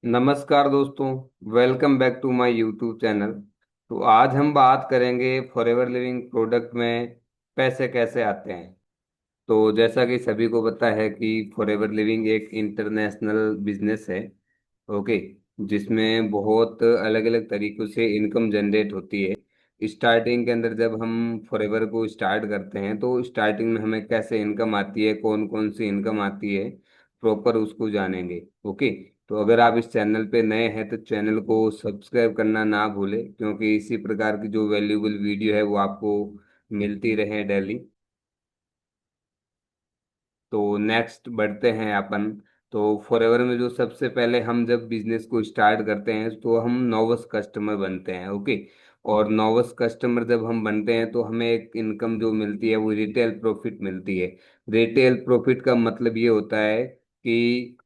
नमस्कार दोस्तों। Welcome back to my YouTube channel. तो आज हम बात करेंगे फॉरएवर लिविंग प्रोडक्ट में पैसे कैसे आते हैं। तो जैसा कि सभी को पता है कि फॉरएवर लिविंग एक इंटरनेशनल बिजनेस है। ओके। जिसमें बहुत अलग अलग तरीकों से इनकम जनरेट होती है। स्टार्टिंग के अंदर जब हम फॉरएवर को स्टार्ट करते हैं तो स्टार्टिंग में हमें कैसे इनकम आती है, कौन कौन सी इनकम आती है, प्रॉपर उसको जानेंगे। ओके। तो अगर आप इस चैनल पे नए हैं तो चैनल को सब्सक्राइब करना ना भूलें, क्योंकि इसी प्रकार की जो वैल्यूएबल वीडियो है वो आपको मिलती रहे डेली। तो नेक्स्ट बढ़ते हैं अपन। तो फॉरएवर में जो सबसे पहले हम जब बिजनेस को स्टार्ट करते हैं तो हम नॉवस कस्टमर बनते हैं। ओके। और नॉवस कस्टमर जब हम बनते हैं तो हमें एक इनकम जो मिलती है वो रिटेल प्रॉफिट मिलती है। रिटेल प्रॉफिट का मतलब ये होता है कि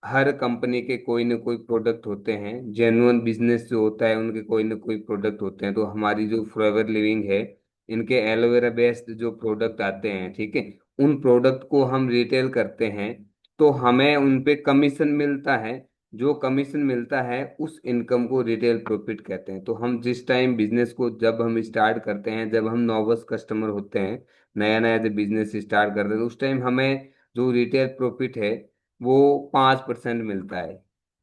हर कंपनी के कोई ना कोई प्रोडक्ट होते हैं। जेन्युइन बिजनेस जो होता है उनके कोई ना कोई प्रोडक्ट होते हैं। तो हमारी जो फॉरएवर लिविंग है, इनके एलोवेरा बेस्ड जो प्रोडक्ट आते हैं, ठीक है, उन प्रोडक्ट को हम रिटेल करते हैं। तो हमें उन पे कमीशन मिलता है। जो कमीशन मिलता है उस इनकम को रिटेल प्रॉफिट कहते हैं। तो हम जिस टाइम बिजनेस को जब हम स्टार्ट करते हैं, जब हम नॉवस कस्टमर होते हैं, नया नया जब बिजनेस स्टार्ट करते हैं, तो उस टाइम हमें जो रिटेल प्रॉफिट है वो 5% मिलता है।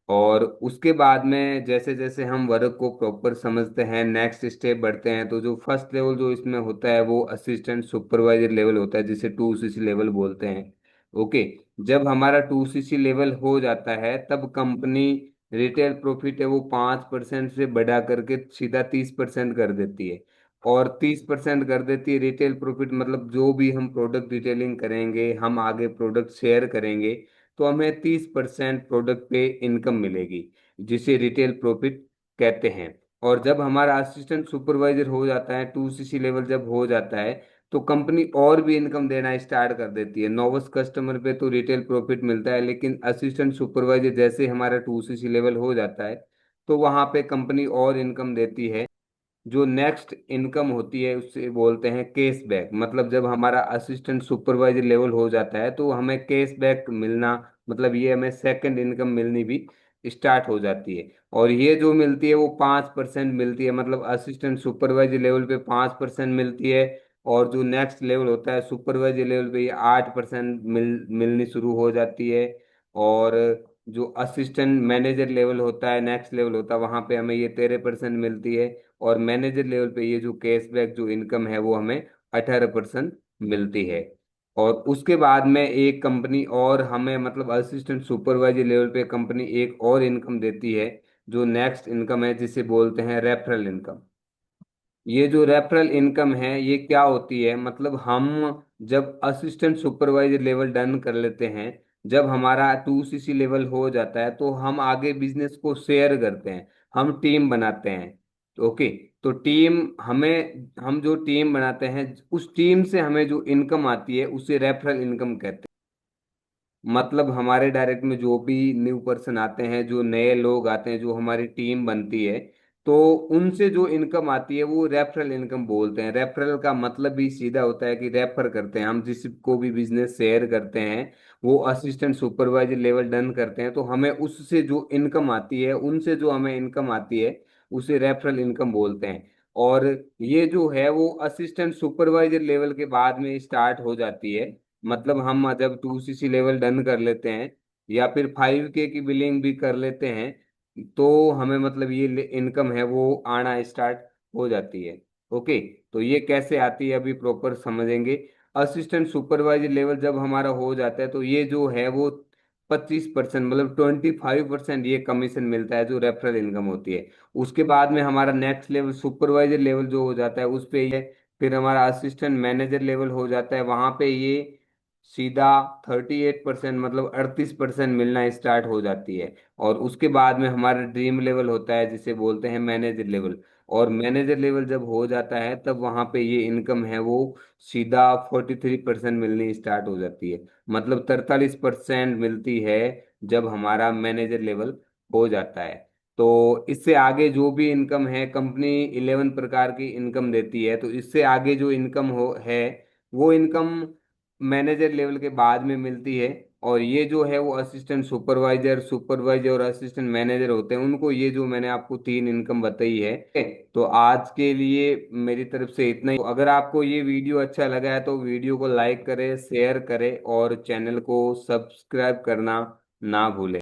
और उसके बाद में जैसे जैसे हम वर्क को प्रॉपर समझते हैं, नेक्स्ट स्टेप बढ़ते हैं, तो जो फर्स्ट लेवल जो इसमें होता है वो असिस्टेंट सुपरवाइजर लेवल होता है, जिसे 2CC लेवल बोलते हैं। ओके। जब हमारा 2CC लेवल हो जाता है तब कंपनी रिटेल प्रॉफिट है वो 5% से बढ़ा करके सीधा 30% कर देती है। और 30% कर देती है रिटेल प्रॉफिट, मतलब जो भी हम प्रोडक्ट डिटेलिंग करेंगे, हम आगे प्रोडक्ट शेयर करेंगे, तो हमें 30% प्रोडक्ट पे इनकम मिलेगी, जिसे रिटेल प्रॉफिट कहते हैं। और जब हमारा असिस्टेंट सुपरवाइजर हो जाता है, 2CC लेवल जब हो जाता है, तो कंपनी और भी इनकम देना स्टार्ट कर देती है। नोवस कस्टमर पे तो रिटेल प्रॉफिट मिलता है, लेकिन असिस्टेंट सुपरवाइजर जैसे हमारा 2CC लेवल हो जाता है तो वहां पे कंपनी और इनकम देती है। जो नेक्स्ट इनकम होती है उससे बोलते हैं कैशबैक। मतलब जब हमारा असिस्टेंट सुपरवाइजर लेवल हो जाता है तो हमें कैशबैक मिलना, मतलब ये हमें सेकंड इनकम मिलनी भी स्टार्ट हो जाती है। और ये जो मिलती है वो 5% मिलती है। मतलब असिस्टेंट सुपरवाइजर लेवल पे 5% मिलती है। और जो नेक्स्ट लेवल होता है सुपरवाइजर लेवल पे, ये 8% मिलनी शुरू हो जाती है। और जो असिस्टेंट मैनेजर लेवल होता है, नेक्स्ट लेवल होता है, वहां पे हमें ये 13% मिलती है। और मैनेजर लेवल पे ये जो कैशबैक जो इनकम है वो हमें 18% मिलती है। और उसके बाद में एक कंपनी और हमें, मतलब असिस्टेंट सुपरवाइजर लेवल पे कंपनी एक और इनकम देती है, जो नेक्स्ट इनकम है, जिसे बोलते हैं रेफरल इनकम। ये जो रेफरल इनकम है ये क्या होती है, मतलब हम जब असिस्टेंट सुपरवाइजर लेवल डन कर लेते हैं, जब हमारा 2CC लेवल हो जाता है, तो हम आगे बिजनेस को शेयर करते हैं, हम टीम बनाते हैं। ओके। तो टीम हमें, हम जो टीम बनाते हैं उस टीम से हमें जो इनकम आती है उसे रेफरल इनकम कहते हैं। मतलब हमारे डायरेक्ट में जो भी न्यू पर्सन आते हैं, जो नए लोग आते हैं, जो हमारी टीम बनती है, तो उनसे जो इनकम आती है वो रेफरल इनकम बोलते हैं। रेफरल का मतलब भी सीधा होता है कि रेफर करते हैं, हम जिसको भी बिजनेस शेयर करते हैं, वो असिस्टेंट सुपरवाइजर लेवल डन करते हैं, तो हमें उससे जो इनकम आती है, उनसे जो हमें इनकम आती है उसे रेफरल इनकम बोलते हैं। और ये जो है वो असिस्टेंट सुपरवाइजर लेवल के बाद में स्टार्ट हो जाती है। मतलब हम जब 2CC लेवल डन कर लेते हैं या फिर 5K की बिलिंग भी कर लेते हैं, तो हमें मतलब ये इनकम है वो आना स्टार्ट हो जाती है। ओके। तो ये कैसे आती है अभी प्रॉपर समझेंगे। असिस्टेंट सुपरवाइजर लेवल जब हमारा हो जाता है तो ये जो है वो 25%, मतलब 25% ये कमीशन मिलता है, जो रेफरल इनकम होती है। उसके बाद में हमारा नेक्स्ट लेवल सुपरवाइजर लेवल जो हो जाता है उस पे ये, फिर हमारा असिस्टेंट मैनेजर लेवल हो जाता है, वहां पे ये सीधा 38%, मतलब 38% मिलना स्टार्ट हो जाती है। और उसके बाद में हमारा ड्रीम लेवल होता है, जिसे बोलते हैं मैनेजर लेवल। और मैनेजर लेवल जब हो जाता है तब वहां पे ये इनकम है वो सीधा 43% मिलनी स्टार्ट हो जाती है। मतलब 43% मिलती है जब हमारा मैनेजर लेवल हो जाता है। तो इससे आगे जो भी इनकम है, कंपनी 11 प्रकार की इनकम देती है, तो इससे आगे जो इनकम हो है वो इनकम मैनेजर लेवल के बाद में मिलती है। और ये जो है वो असिस्टेंट सुपरवाइजर, सुपरवाइजर और असिस्टेंट मैनेजर होते हैं, उनको ये जो मैंने आपको तीन इनकम बताई है। तो आज के लिए मेरी तरफ से इतना ही। तो अगर आपको ये वीडियो अच्छा लगा है तो वीडियो को लाइक करें, शेयर करें और चैनल को सब्सक्राइब करना ना भूलें।